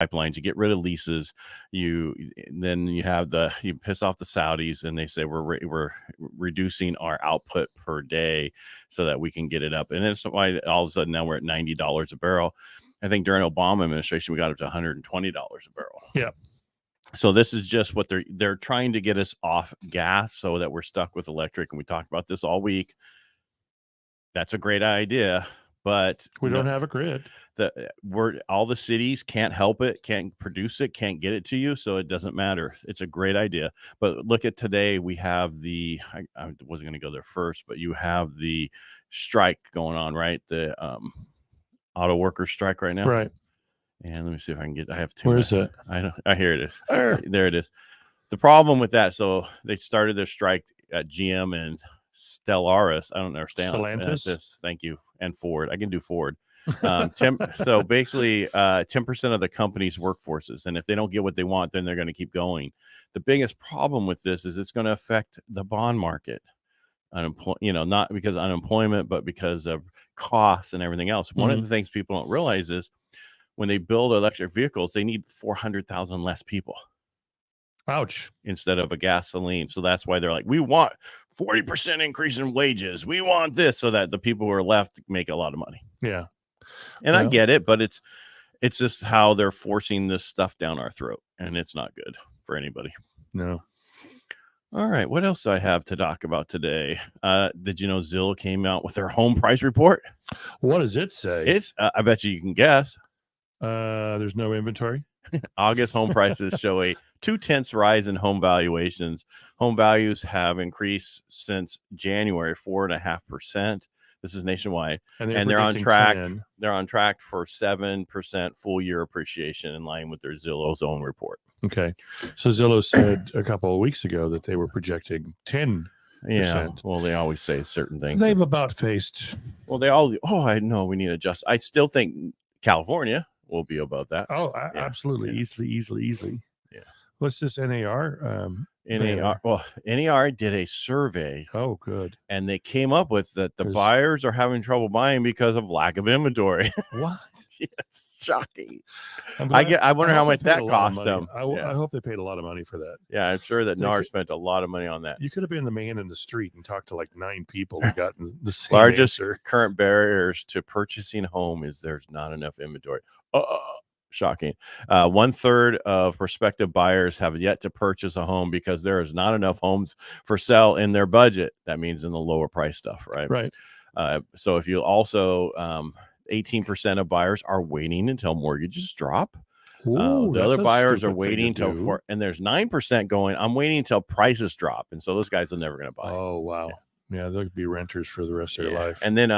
pipelines, you get rid of leases, then you piss off the Saudis, and they say we're reducing our output per day so that we can get it up. And that's why all of a sudden now we're at $90 a barrel. I think during Obama administration, we got up to $120 a barrel. Yeah. So this is just what they're trying to get us off gas so that we're stuck with electric. And we talked about this all week. That's a great idea, but we don't have a grid. All the cities can't help it, can't produce it, can't get it to you, so it doesn't matter. It's a great idea. But look at today, we have I wasn't going to go there first, but you have the strike going on, right? The auto workers strike right now. Right. And let me see if I can I have two. Where is it? Here it is. There it is. The problem with that, so they started their strike at GM and Stellaris. I don't understand. Stellantis. Thank you. And Ford. I can do Ford. So basically 10% of the company's workforces, and if they don't get what they want, then they're going to keep going. The biggest problem with this is it's going to affect the bond market. Not because of unemployment, but because of costs and everything else. One of the things people don't realize is when they build electric vehicles, they need 400,000 less people. Ouch. Instead of a gasoline. So that's why they're like, we want 40% increase in wages. We want this, so that the people who are left make a lot of money. Yeah. And I get it, but it's just how they're forcing this stuff down our throat, and it's not good for anybody. No. All right. What else do I have to talk about today? Did you know Zillow came out with their home price report? What does it say? It's, I bet you can guess. There's no inventory. August home prices show a 0.2 rise in home valuations. Home values have increased since January, 4.5%. This is nationwide, and they're on track. 10. They're on track for 7% full year appreciation, in line with their Zillow's own report. Okay, so Zillow said a couple of weeks ago that they were projecting 10%. Yeah, well, they always say certain things. They've about faced. Well, they all. Oh, I know we need to adjust. I still think California will be above that. Oh, absolutely, easily. Yeah. What's this NAR? NAR. Well, NAR did a survey. Oh, good. And they came up with that the buyers are having trouble buying because of lack of inventory. What? Yes, shocking. I wonder how much that cost them. I hope they paid a lot of money for that. Yeah, I'm sure that NAR spent a lot of money on that. You could have been the man in the street and talked to like 9 people and gotten the same largest answer. Current barriers to purchasing a home is there's not enough inventory. Shocking. 1/3 of prospective buyers have yet to purchase a home because there is not enough homes for sale in their budget. That means in the lower price stuff, right? Right. So if you also 18% of buyers are waiting until mortgages drop. Ooh, the other buyers are waiting until and there's 9% going, I'm waiting until prices drop. And so those guys are never going to buy. Oh, wow. Yeah, they'll be renters for the rest of their life. And then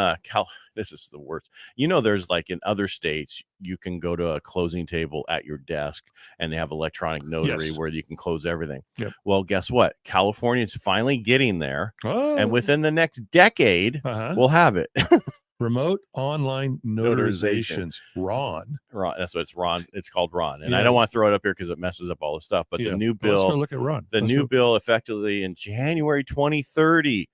this is the worst. There's like in other states, you can go to a closing table at your desk and they have electronic notary where you can close everything. Yep. Well, guess what? California is finally getting there. Oh. And within the next decade, we'll have it. Remote online notarizations. Ron. That's what it's Ron. It's called Ron. And I don't want to throw it up here because it messes up all the stuff. But the new bill, let's go look at Ron. The new bill effectively in January 2030.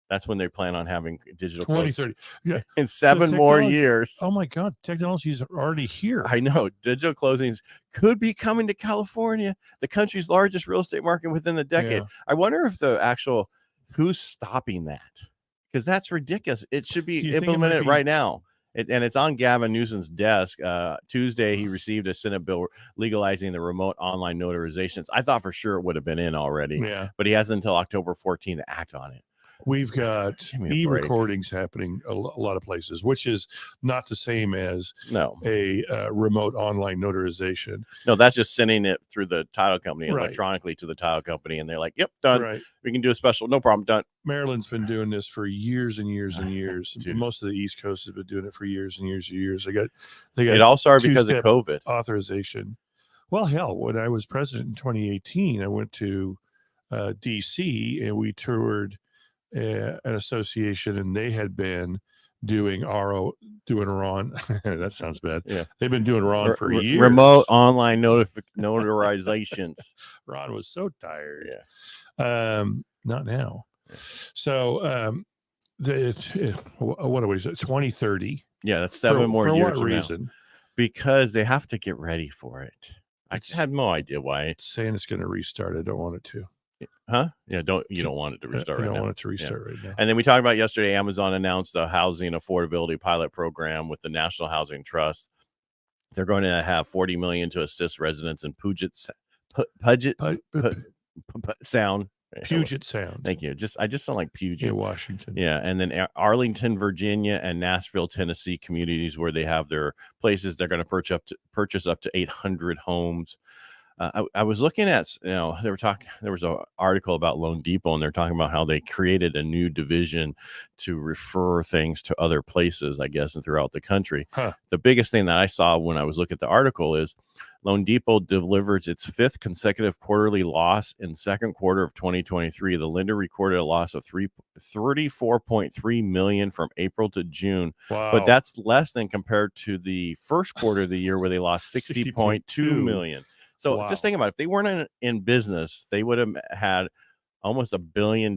That's when they plan on having digital 2030. Yeah. In 7 more years. Oh my God. Technology is already here. I know. Digital closings could be coming to California, the country's largest real estate market within the decade. Yeah. I wonder if who's stopping that? Because that's ridiculous. It should be implemented right now. And it's on Gavin Newsom's desk. Tuesday, he received a Senate bill legalizing the remote online notarizations. I thought for sure it would have been in already, but he has until October 14th to act on it. We've got e-recordings happening a lot of places, which is not the same as a remote online notarization. No, that's just sending it through the title company electronically to the title company. And they're like, yep, done. Right. We can do a special. No problem. Done. Maryland's been doing this for years and years and years. Most of the East Coast has been doing it for years and years and years. They got it all started because of COVID authorization. Well, hell, when I was president in 2018, I went to DC and we toured an association, and they had been doing Ron. That sounds bad. Yeah, they've been doing Ron for years. Remote online notarizations. Ron was so tired. Yeah, not now. So, what are we? 2030. Yeah, that's 7 more years. For what reason? because they have to get ready for it. I had no idea why. It's saying it's going to restart. I don't want it to. Huh? Yeah, you don't want it to restart right now. I don't want it to restart right now. And then we talked about yesterday, Amazon announced the housing affordability pilot program with the National Housing Trust. They're going to have $40 million to assist residents in Puget Sound. Puget Sound. Thank you. I just sound like Puget. In Washington. Yeah. And then Arlington, Virginia, and Nashville, Tennessee communities where they have their places. They're going to purchase up to 800 homes. I was looking at, there was an article about Loan Depot, and they're talking about how they created a new division to refer things to other places, I guess, and throughout the country. Huh. The biggest thing that I saw when I was looking at the article is Loan Depot delivers its 5th consecutive quarterly loss in second quarter of 2023. The lender recorded a loss of $34.3 million from April to June. Wow. But that's less than compared to the first quarter of the year where they lost $60.2 million. So just think about it. If they weren't in business, they would have had almost $1 billion.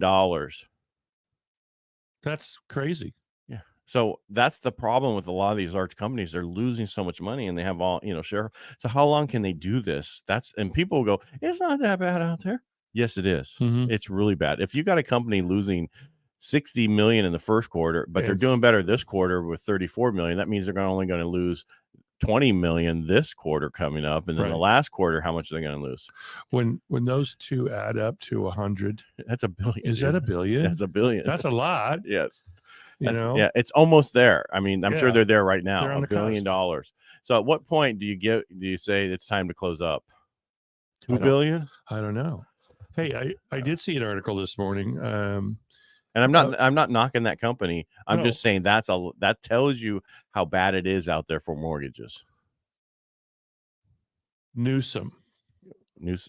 That's crazy. Yeah. So that's the problem with a lot of these large companies. They're losing so much money, and they have all, share. So how long can they do this? And people go, it's not that bad out there. Yes, it is. Mm-hmm. It's really bad. If you got a company losing $60 million in the first quarter, but they're doing better this quarter with $34 million, that means they're only going to lose $20 million this quarter coming up, and then the last quarter, how much are they going to lose? When those two add up to 100, that's $1 billion. Is that $1 billion? That's $1 billion. That's a lot. Yes. Yeah, it's almost there. I mean, I'm sure they're there right now. $1 billion. So at what point do you say it's time to close up? $2 billion? I don't know. Hey, I did see an article this morning. And I'm not knocking that company. I'm just saying that tells you how bad it is out there for mortgages. Newsom.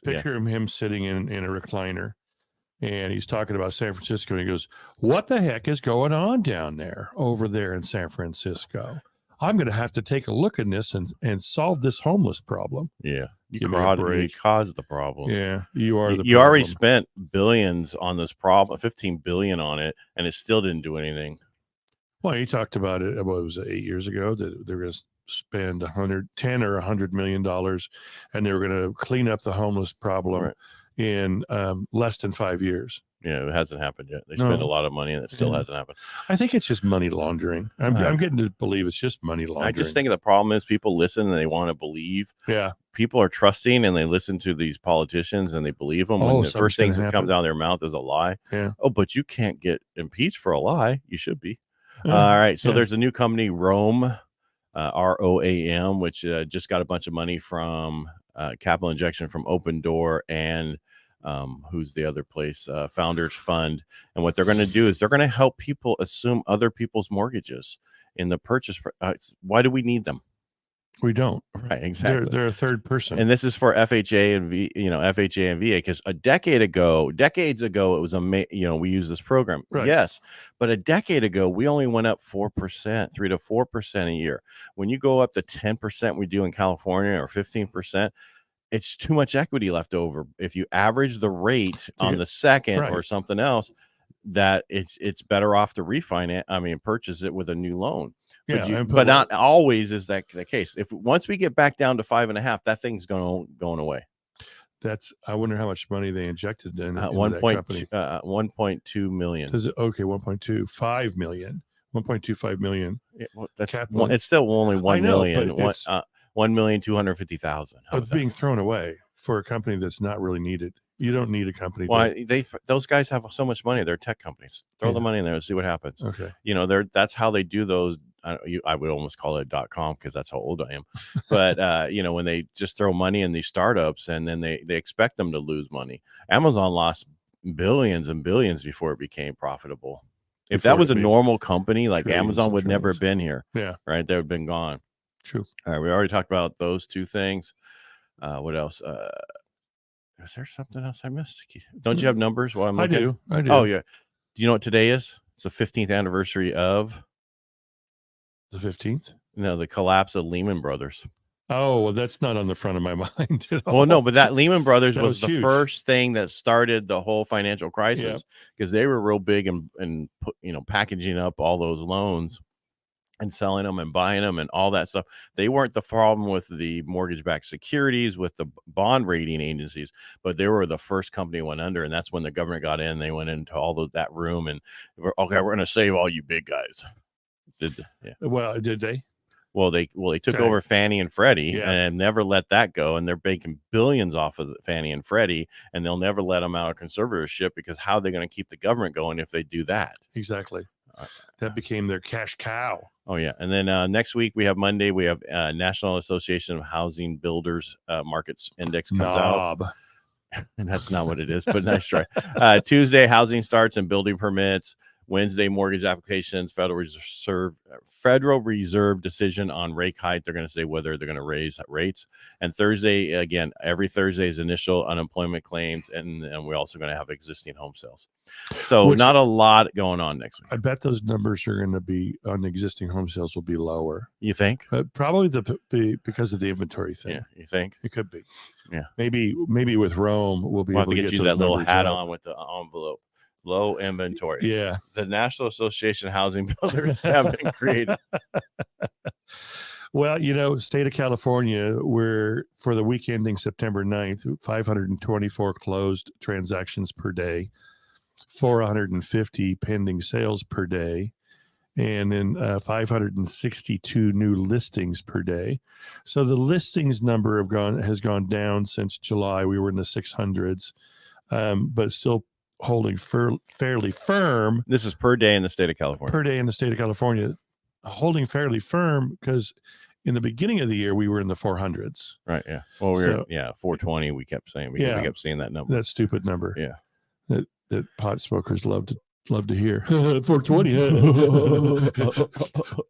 Picture him sitting in a recliner, and he's talking about San Francisco. And he goes, "What the heck is going on down there, over there in San Francisco? I'm going to have to take a look at this and solve this homeless problem." Yeah. You caused the problem. Yeah, you are the You already spent billions on this problem, $15 billion on it, and it still didn't do anything. Well, he talked about it, what was it, 8 years ago, that they're going to spend $10 or $100 million, and they were going to clean up the homeless problem in less than 5 years. Yeah, it hasn't happened yet. They spend a lot of money, and it still hasn't happened. I think it's just money laundering. I'm getting to believe it's just money laundering. I just think the problem is people listen and they want to believe. Yeah. People are trusting, and they listen to these politicians, and they believe them when the first thing that comes out of their mouth is a lie. Yeah. Oh, but you can't get impeached for a lie. You should be. All right. So there's a new company, Roam, ROAM, which just got a bunch of money from capital injection from Open Door and who's the other place, Founders Fund. And what they're going to do is they're going to help people assume other people's mortgages in the purchase. Why do we need them? We don't. Right, exactly. They're a third person. And this is for FHA and FHA and VA, because decades ago, it was we use this program. Right. Yes. But a decade ago, we only went up 4%, 3 to 4% a year. When you go up to 10% we do in California, or 15%, it's too much equity left over. If you average the rate on the second or something else, that it's better off to purchase it with a new loan. But not always is that the case. If once we get back down to 5.5, that thing's going away. I wonder how much money they injected in 1.2 million. 1.25 million. 1.25 million. It's still only 1 million. 1,250,000. It's being thrown away for a company that's not really needed. You don't need a company. Well, those guys have so much money. They're tech companies. Throw the money in there and see what happens. Okay. That's how they do those. I would almost call it .com because that's how old I am. But when they just throw money in these startups, and then they expect them to lose money. Amazon lost billions and billions before it became profitable. If that was a normal company, like Amazon would never have been here. Yeah. Right. They would have been gone. True. All right. We already talked about those two things. What else? Is there something else I missed? Don't you have numbers while I'm looking? I do. Oh, yeah. Do you know what today is? It's the 15th anniversary of the 15th? No, the collapse of Lehman Brothers. Oh, well, that's not on the front of my mind at all. Well, no, but that Lehman Brothers was the huge. first thing that started the whole financial crisis, because they were real big and packaging up all those loans and selling them and buying them and all that stuff. They weren't the problem with the mortgage-backed securities, with the bond rating agencies, but they were the first company went under, and that's when the government got in. They went into all of that room and we're going to save all you big guys. Well, did they? Well, they took over Fannie and Freddie and never let that go, and they're making billions off of Fannie and Freddie, and they'll never let them out of conservatorship, because how are they going to keep the government going if they do that? Exactly. That became their cash cow. Oh, yeah. And then next week, Monday, we have National Association of Housing Builders Markets Index comes out. And that's not what it is, but nice try. Tuesday, housing starts and building permits. Wednesday, mortgage applications. Federal Reserve decision on rate hike. They're going to say whether they're going to raise rates. And Thursday, again, every Thursday is initial unemployment claims, and we're also going to have existing home sales. So not a lot going on next week. I bet those numbers are going to be on existing home sales will be lower. You think? Probably because of the inventory thing. Yeah, you think? It could be. Yeah. Maybe with Rome we'll be able to get you that little hat on with the envelope. Low inventory. Yeah. The National Association of Housing Builders have been created. Well, state of California, we're for the week ending September 9th, 524 closed transactions per day, 450 pending sales per day, and then 562 new listings per day. So the listings number has gone down since July. We were in the 600s, but still holding fairly firm. This is per day in the state of California. Per day in the state of California, holding fairly firm, because in the beginning of the year we were in the 400s. Right. Yeah. Well, we were 420. We kept saying we kept seeing that number. That stupid number. Yeah. That pot smokers love to hear. 420.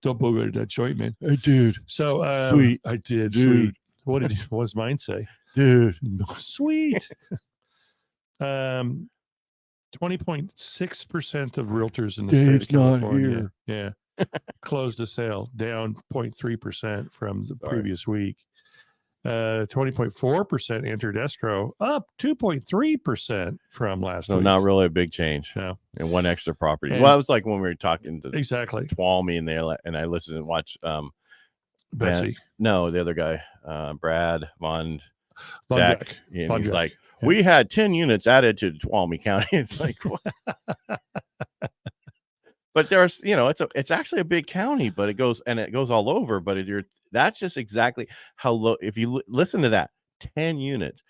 Don't booger that joint, man. I did. So sweet. I did. Dude. Sweet. What does mine say? Dude. Sweet. 20.6% of realtors in the state of California closed a sale, down 0.3% from the previous week. 20.4% entered escrow, up 2.3% from last week. So not really a big change. No. And one extra property. Well, it was like when we were talking to Tuolme and I listened and watched Bessie. No, the other guy, Brad Von Jack. And he's like, we had 10 units added to Tuolme County. It's like, what? But there's, it's actually a big county, but it goes all over. But that's just exactly how low. If you listen to that, 10 units,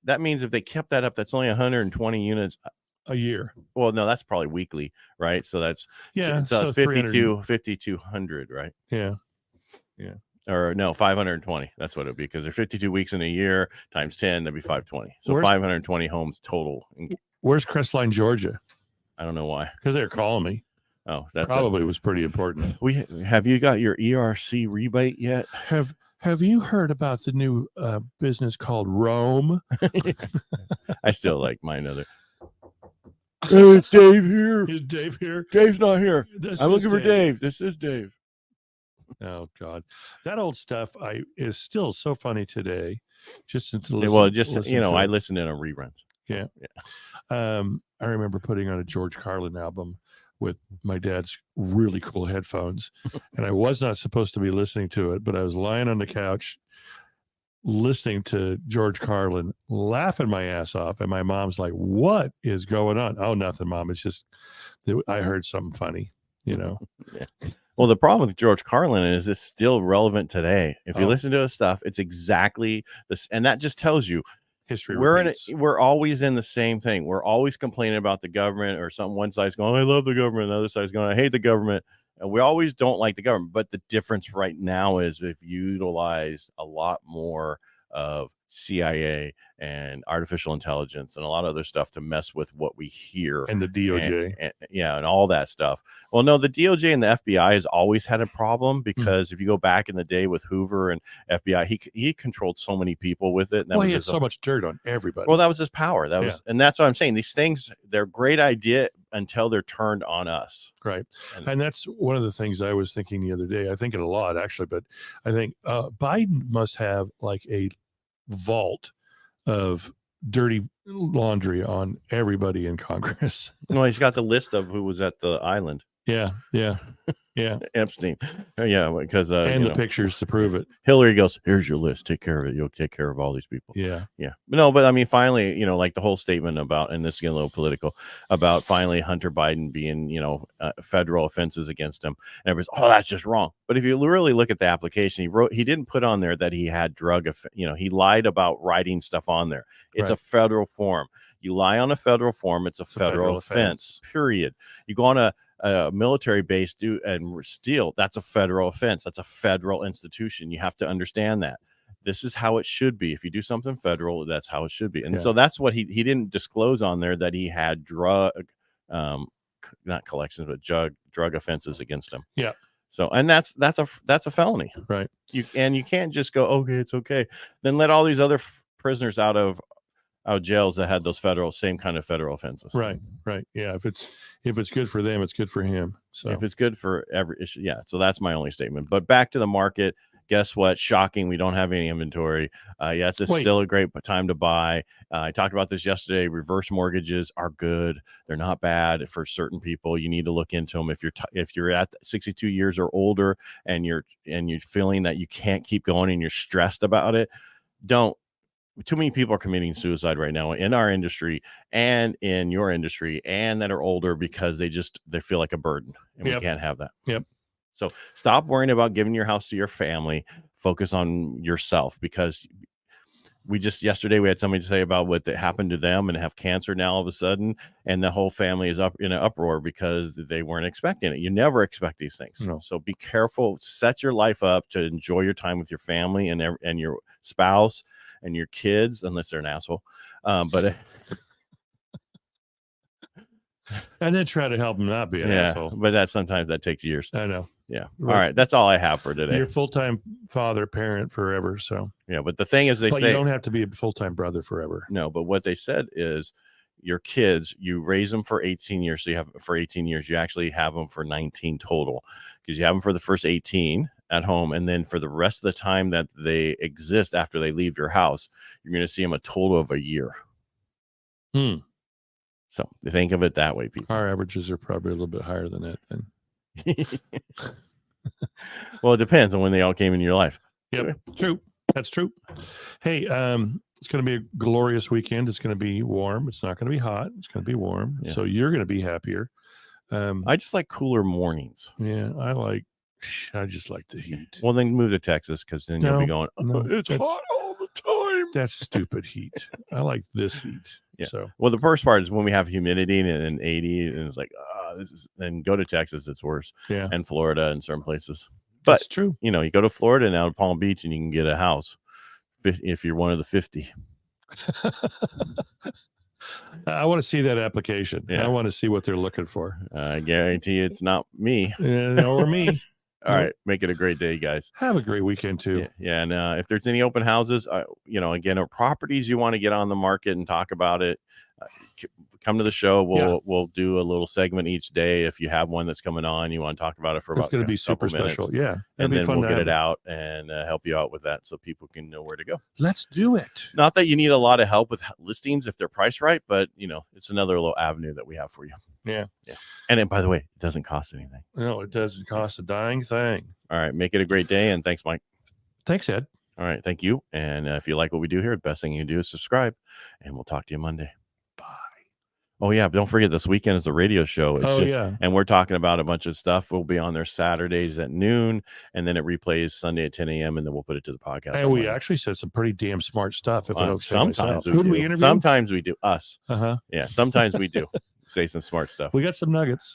that means if they kept that up, that's only 120 units a year. Well, no, that's probably weekly, right? So that's so 5,200, right? Yeah. Or no, 520. That's what it'd be, because there's 52 weeks in a year times 10, that'd be 520. So 520 homes total. Where's Crestline, Georgia? I don't know why. Because they're calling me. Oh, that probably was pretty important. Have you got your ERC rebate yet? Have you heard about the new business called Rome? I still like mine other. Hey, it's Dave here. Is Dave here? Dave's not here. I'm looking for Dave. This is Dave. Oh God, that old stuff is still so funny today. Just to listen, I listen in on reruns. Yeah. I remember putting on a George Carlin album with my dad's really cool headphones, and I was not supposed to be listening to it, but I was lying on the couch listening to George Carlin, laughing my ass off, and my mom's like, "What is going on?" "Oh, nothing, Mom. It's just that I heard something funny." Yeah. Well, the problem with George Carlin is it's still relevant today. If you listen to his stuff, it's exactly this, and that just tells you history. We're always in the same thing. We're always complaining about the government, or some one side's going, "I love the government," and the other side's going, "I hate the government." And we always don't like the government. But the difference right now is we've utilized a lot more of CIA and artificial intelligence and a lot of other stuff to mess with what we hear, and the DOJ and all that stuff. Well, no, the DOJ and the FBI has always had a problem, because if you go back in the day with Hoover and FBI, he controlled so many people with it. And he had so much dirt on everybody. Well, that was his power. And that's what I'm saying. These things, they're a great idea until they're turned on us. Right. And that's one of the things I was thinking the other day. I think it a lot, actually, but I think Biden must have like a vault of dirty laundry on everybody in Congress. Well, he's got the list of who was at the island. Yeah. Yeah. Epstein. Yeah, because and the pictures to prove it. Hillary goes, here's your list. Take care of it. You'll take care of all these people. Yeah. Yeah. No, but I mean, finally, like the whole statement about, and this is getting a little political, about finally Hunter Biden being, federal offenses against him. And everybody's, oh, that's just wrong. But if you really look at the application, he didn't put on there that he had he lied about writing stuff on there. It's a federal form. You lie on a federal form, it's a federal offense, period. You go on a military base and steal, that's a federal offense. That's a federal institution. You have to understand that. This is how it should be. If you do something federal, that's how it should be. And so that's what he didn't disclose on there, that he had not collections, but drug offenses against him. Yeah. So, and that's a felony. Right. You can't just go, okay, it's okay. Then let all these other prisoners out of jails that had those same kind of federal offenses. Right. Yeah. If it's good for them, it's good for him. So if it's good for every issue, yeah. So that's my only statement. But back to the market. Guess what? Shocking. We don't have any inventory. It's still a great time to buy. I talked about this yesterday. Reverse mortgages are good. They're not bad for certain people. You need to look into them. If you're at 62 years or older and you're feeling that you can't keep going and you're stressed about it, don't. Too many people are committing suicide right now in our industry and in your industry, and that are older because they feel like a burden, and we can't have that. Yep. So stop worrying about giving your house to your family. Focus on yourself, because yesterday we had somebody to say about what happened to them and have cancer now all of a sudden, and the whole family is up in an uproar because they weren't expecting it. You never expect these things. No. So be careful. Set your life up to enjoy your time with your family and your spouse and your kids, unless they're an asshole. And then try to help them not be an asshole. But sometimes that takes years. I know. Yeah. Right. All right. That's all I have for today. You're full-time father, parent forever. So yeah. But the thing is, you don't have to be a full-time brother forever. No. But what they said is, your kids, you raise them for 18 years. So for 18 years, you actually have them for 19 total, because you have them for the first 18 at home. And then for the rest of the time that they exist after they leave your house, you're going to see them a total of a year. So think of it that way, people. Our averages are probably a little bit higher than that. Then. Well, it depends on when they all came in your life. Yep. True. That's true. Hey, it's going to be a glorious weekend. It's going to be warm. It's not going to be hot. It's going to be warm. Yeah. So you're going to be happier. I just like cooler mornings. Yeah, I just like the heat. Well, then move to Texas, because then you'll be going, it's hot all the time. That's stupid heat. I like this heat. Yeah. So, well, the worst part is when we have humidity and 80, and it's like, then go to Texas. It's worse. Yeah. And Florida and certain places. But that's true. You go to Florida now, to Palm Beach, and you can get a house if you're one of the 50. I want to see that application. Yeah. I want to see what they're looking for. I guarantee it's not me. Or me. All right. Make it a great day, guys. Have a great weekend too. Yeah. And if there's any open houses, again, or properties you want to get on the market and talk about it, come to the show. We'll do a little segment each day. If you have one that's coming on, you want to talk about it for about, it's going to be super special. Yeah. And then we'll get it out and help you out with that, so people can know where to go. Let's do it. Not that you need a lot of help with listings if they're priced right, but it's another little avenue that we have for you. Yeah. And then, by the way, it doesn't cost anything. No, it doesn't cost a dying thing. All right. Make it a great day. And thanks, Mike. Thanks, Ed. All right. Thank you. And if you like what we do here, the best thing you can do is subscribe, and we'll talk to you Monday. Oh, yeah. Don't forget, this weekend is the radio show. And we're talking about a bunch of stuff. We'll be on there Saturdays at noon, and then it replays Sunday at 10 a.m., and then we'll put it to the podcast. And we actually said some pretty damn smart stuff. If I don't say sometimes Who do we interview? Sometimes we do. Us. Uh-huh. Yeah. Sometimes we do say some smart stuff. We got some nuggets.